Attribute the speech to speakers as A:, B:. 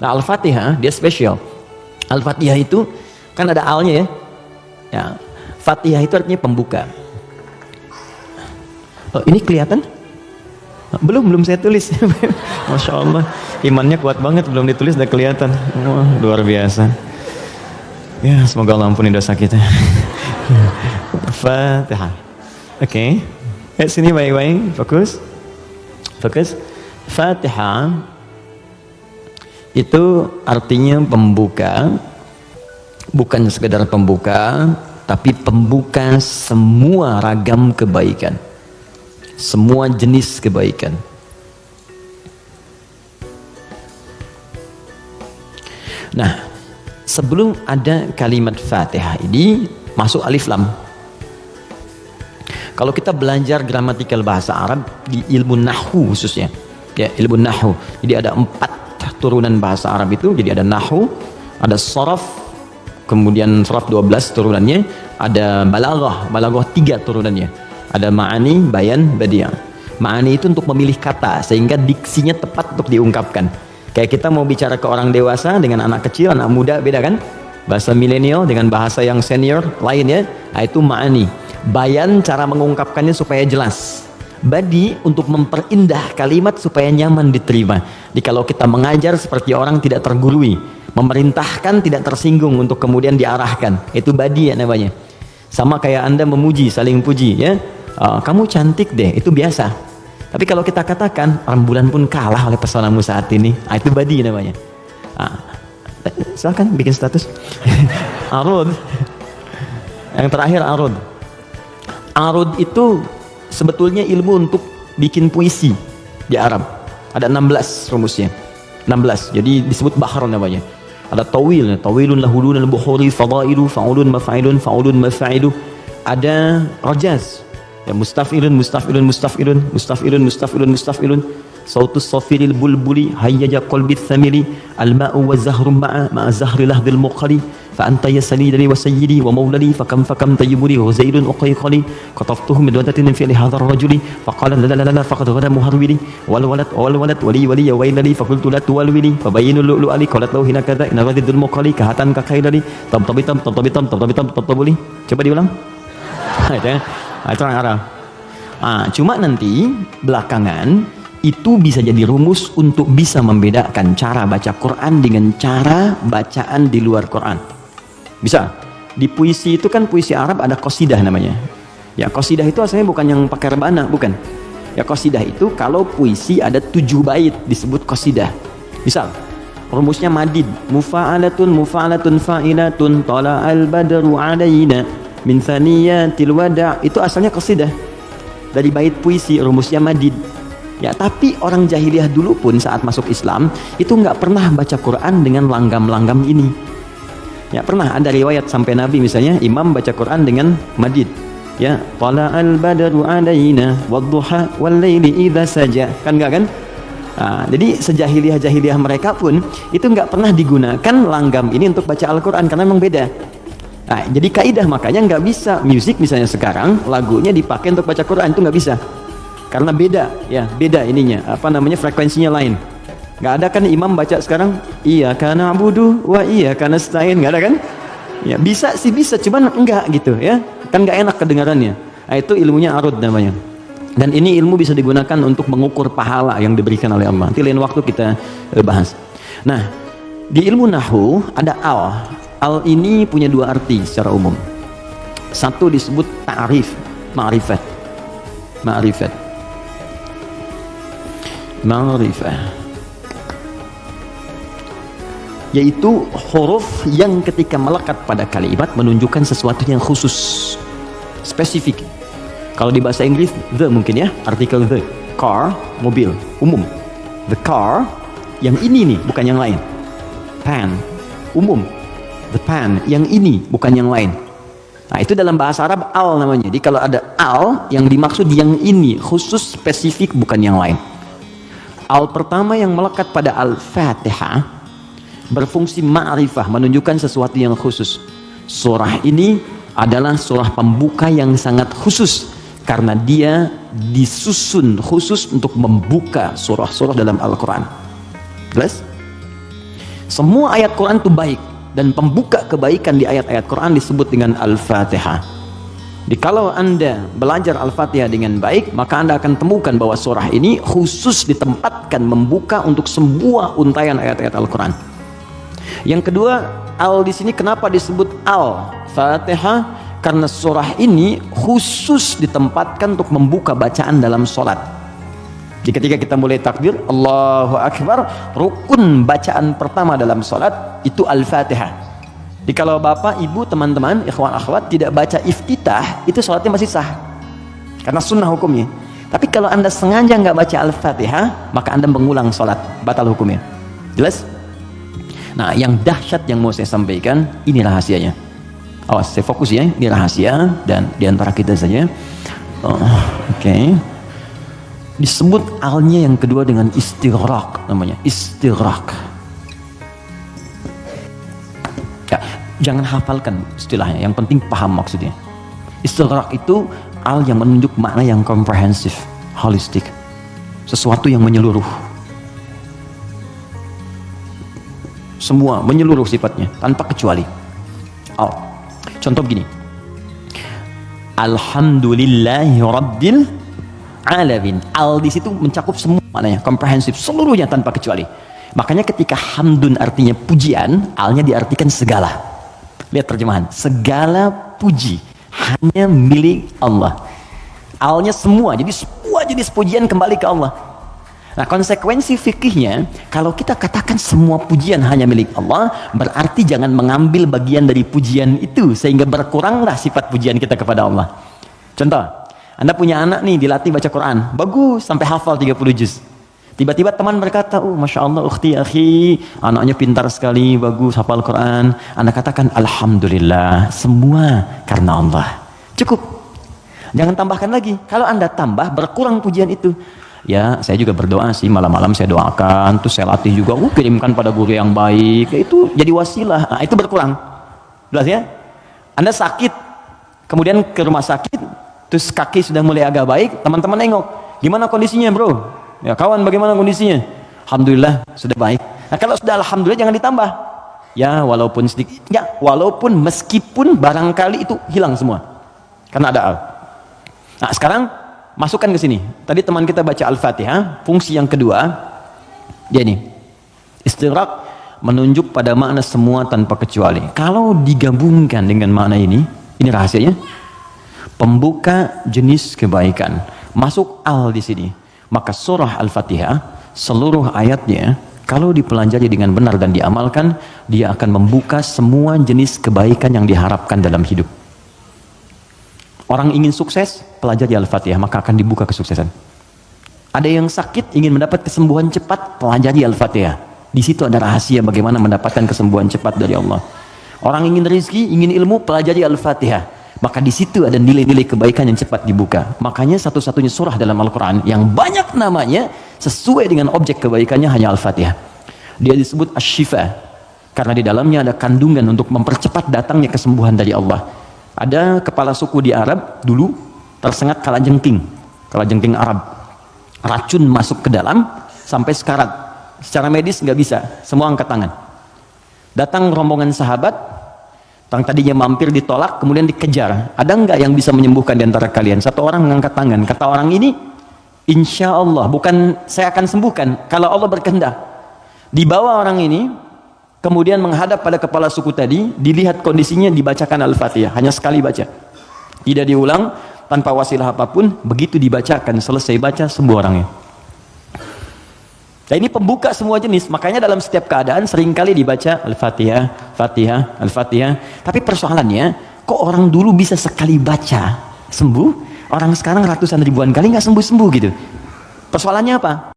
A: Nah, Al-Fatihah dia spesial. Al-Fatihah itu kan ada alnya ya. Ya, Fatihah itu artinya pembuka. Oh, ini kelihatan? Belum saya tulis. Masya Allah, imannya kuat banget, belum ditulis udah kelihatan. Wah, luar biasa. Ya, semoga Allah ampuni dosa kita. Fatihah. Oke. Sini baik-baik, fokus. Fatihah itu artinya pembuka, bukan sekedar pembuka, tapi pembuka semua ragam kebaikan, semua jenis kebaikan. Nah, sebelum ada kalimat Fatihah ini masuk alif lam. Kalau kita belajar gramatikal bahasa Arab di ilmu nahwu khususnya, ya ilmu nahwu. Jadi ada 4 turunan bahasa Arab itu. Jadi ada nahwu, ada sharaf, kemudian sharaf 12 turunannya, ada balaghah 3 turunannya. Ada ma'ani, bayan, badi'ah. Ma'ani itu untuk memilih kata sehingga diksinya tepat untuk diungkapkan. Kayak kita mau bicara ke orang dewasa dengan anak kecil, anak muda beda kan? Bahasa milenial dengan bahasa yang senior lain ya. Nah, itu ma'ani. Bayan cara mengungkapkannya supaya jelas. Badi untuk memperindah kalimat supaya nyaman diterima. Jadi kalau kita mengajar seperti orang tidak tergurui, memerintahkan tidak tersinggung untuk kemudian diarahkan, itu badi ya namanya. Sama kayak Anda memuji, saling puji ya. Kamu cantik deh, itu biasa. Tapi kalau kita katakan rembulan pun kalah oleh pesonamu saat ini, itu badi namanya. Silakan bikin status. Arud. Yang terakhir arud. Arud itu sebetulnya ilmu untuk bikin puisi di Arab. Ada 16 rumusnya. 16. Jadi disebut bahar namanya. Ada tawil, tawilun lahulun al-buhuri fadailu fa'ulun mafa'ilun fa'ulun mafa'ilu. Ada rajaz. Ya, mustafilun sautus safiril bulbuli hayyaja qalbi thamili al-ma'u wa zahru ma'a zahri lahdil muqali fa anta ya salidani wa sayyidi wa maulali fakam tayyibuli wa zaidun uqayqali qataftuhu min wadatin fi hadha ar-rajuli faqala la faqad ghada muharwili wal walad wali ya wailali faqultu la tuwalwili fabayinu lu'ali qalat lahu hina kadha inna ghadidul muqali kahatan ka khailali tabtabitam tabtabuli. Coba diulang. Itu orang Arab. Cuma nanti belakangan itu bisa jadi rumus untuk bisa membedakan cara baca Quran dengan cara bacaan di luar Quran. Bisa. Di puisi itu kan puisi Arab ada qasidah namanya. Ya, qasidah itu asalnya bukan yang pakai rebana, bukan. Ya, qasidah itu kalau puisi ada 7 bait disebut qasidah. Misal, rumusnya madid, mufa'alatun fa'ilatun tala'al badru 'alaina min thaniyatil wada', itu asalnya qasidah. Dari bait puisi rumusnya madid. Ya, tapi orang jahiliyah dulu pun saat masuk Islam itu nggak pernah baca Quran dengan langgam-langgam ini. Ya, pernah ada riwayat sampai Nabi misalnya imam baca Quran dengan madid. Ya, tala'al badru 'alaina wadduha wal laili idza saja. Kan enggak kan? Jadi sejahiliyah-jahiliyah mereka pun itu nggak pernah digunakan langgam ini untuk baca Al-Quran karena memang beda. Jadi kaidah makanya nggak bisa musik misalnya sekarang lagunya dipakai untuk baca Quran, itu nggak bisa. Karena beda ininya, frekuensinya lain. Nggak ada kan imam baca sekarang iyyaka na'budu wa iyyaka nasta'in, nggak ada kan? Ya bisa sih, bisa, cuman enggak gitu ya, kan nggak enak kedengarannya. Itu ilmunya arud namanya. Dan ini ilmu bisa digunakan untuk mengukur pahala yang diberikan oleh Allah. Nanti lain waktu kita bahas. Nah, di ilmu nahwu ada al. Al ini punya 2 arti secara umum. Satu disebut ta'rif, ma'rifat. Yaitu huruf yang ketika melekat pada kalimat menunjukkan sesuatu yang khusus, spesifik. Kalau di bahasa Inggris the mungkin ya, artikel the. Car, mobil, umum. The car, yang ini nih, bukan yang lain. Pen, umum. The pen, yang ini, bukan yang lain. Itu dalam bahasa Arab al namanya. Jadi kalau ada al, yang dimaksud yang ini, khusus, spesifik, bukan yang lain. Al pertama yang melekat pada Al-Fatihah berfungsi ma'rifah, menunjukkan sesuatu yang khusus. Surah ini adalah surah pembuka yang sangat khusus karena dia disusun khusus untuk membuka surah-surah dalam Al-Quran. Jelas? Semua ayat Quran itu baik, dan pembuka kebaikan di ayat-ayat Quran disebut dengan Al-Fatihah. Jadi kalau Anda belajar Al-Fatihah dengan baik, maka Anda akan temukan bahwa surah ini khusus ditempatkan membuka untuk semua untayan ayat-ayat Al-Quran. Yang kedua, Al di sini kenapa disebut Al-Fatihah? Karena surah ini khusus ditempatkan untuk membuka bacaan dalam sholat. Jadi ketika kita mulai takbir, Allahu Akbar, rukun bacaan pertama dalam sholat itu Al-Fatihah. Jadi kalau bapak, ibu, teman-teman, ikhwan, akhwat tidak baca iftitah, itu sholatnya masih sah, karena sunnah hukumnya. Tapi kalau Anda sengaja nggak baca Al-Fatihah, maka Anda mengulang sholat, batal hukumnya. Jelas? Nah, yang dahsyat yang mau saya sampaikan, ini rahasianya. Awas, saya fokus ya, ini rahasia, dan diantara kita saja. Oke. Disebut alnya yang kedua dengan istighraq, namanya istighraq. Ya, jangan hafalkan istilahnya, yang penting paham maksudnya. Istighraq itu al yang menunjuk makna yang komprehensif, holistik, sesuatu yang menyeluruh, semua menyeluruh sifatnya tanpa kecuali. Al, contoh begini, Alhamdulillahi Rabbil Alamin. Al di situ mencakup semua maknanya, komprehensif, seluruhnya tanpa kecuali. Makanya ketika hamdun artinya pujian, alnya diartikan segala. Lihat terjemahan, segala puji hanya milik Allah. Alnya semua, jadi semua jenis pujian kembali ke Allah. Nah, konsekuensi fikihnya, kalau kita katakan semua pujian hanya milik Allah, berarti jangan mengambil bagian dari pujian itu, sehingga berkuranglah sifat pujian kita kepada Allah. Contoh, Anda punya anak nih, dilatih baca Quran, bagus, sampai hafal 30 juz. Tiba-tiba teman berkata, oh Masya Allah, ukhti, akhi, anaknya pintar sekali, bagus, hafal Quran. Anda katakan, Alhamdulillah, semua karena Allah. Cukup. Jangan tambahkan lagi. Kalau Anda tambah, berkurang pujian itu. Ya, saya juga berdoa sih, malam-malam saya doakan, terus saya latih juga, kirimkan pada guru yang baik. Itu jadi wasilah. Nah, itu berkurang. Jelas ya? Anda sakit, kemudian ke rumah sakit, terus kaki sudah mulai agak baik, teman-teman nengok, gimana kondisinya bro? Ya kawan, bagaimana kondisinya? Alhamdulillah sudah baik. Nah, kalau sudah alhamdulillah jangan ditambah. Ya walaupun sedikit, ya walaupun meskipun barangkali itu hilang semua, karena ada al. Nah sekarang masukkan ke sini. Tadi teman kita baca Al-Fatihah, fungsi yang kedua, dia ini istighraq, menunjuk pada makna semua tanpa kecuali. Kalau digabungkan dengan makna ini rahasianya, pembuka jenis kebaikan. Masuk al di sini. Maka surah Al-Fatihah seluruh ayatnya kalau dipelajari dengan benar dan diamalkan, dia akan membuka semua jenis kebaikan yang diharapkan dalam hidup. Orang ingin sukses, pelajari Al-Fatihah, maka akan dibuka kesuksesan. Ada yang sakit, ingin mendapat kesembuhan cepat, pelajari Al-Fatihah. Di situ ada rahasia bagaimana mendapatkan kesembuhan cepat dari Allah. Orang ingin rezeki, ingin ilmu, pelajari Al-Fatihah. Maka di situ ada nilai-nilai kebaikan yang cepat dibuka. Makanya satu-satunya surah dalam Al-Quran yang banyak namanya sesuai dengan objek kebaikannya hanya Al-Fatihah. Dia disebut Asy-Syifa karena di dalamnya ada kandungan untuk mempercepat datangnya kesembuhan dari Allah. Ada kepala suku di Arab dulu tersengat kalajengking Arab. Racun masuk ke dalam sampai sekarat. Secara medis nggak bisa, semua angkat tangan. Datang rombongan sahabat, yang tadinya mampir ditolak, kemudian dikejar. Ada nggak yang bisa menyembuhkan di antara kalian? Satu orang mengangkat tangan. Kata orang ini, insya Allah, bukan saya akan sembuhkan, kalau Allah berkehendak. Dibawa orang ini, kemudian menghadap pada kepala suku tadi, dilihat kondisinya, dibacakan Al-Fatihah. Hanya sekali baca. Tidak diulang, tanpa wasilah apapun, begitu dibacakan, selesai baca, sembuh orangnya. Nah ini pembuka semua jenis, makanya dalam setiap keadaan seringkali dibaca Al-Fatihah, Fatihah, Al-Fatihah. Tapi persoalannya, kok orang dulu bisa sekali baca sembuh, orang sekarang ratusan ribuan kali nggak sembuh-sembuh gitu. Persoalannya apa?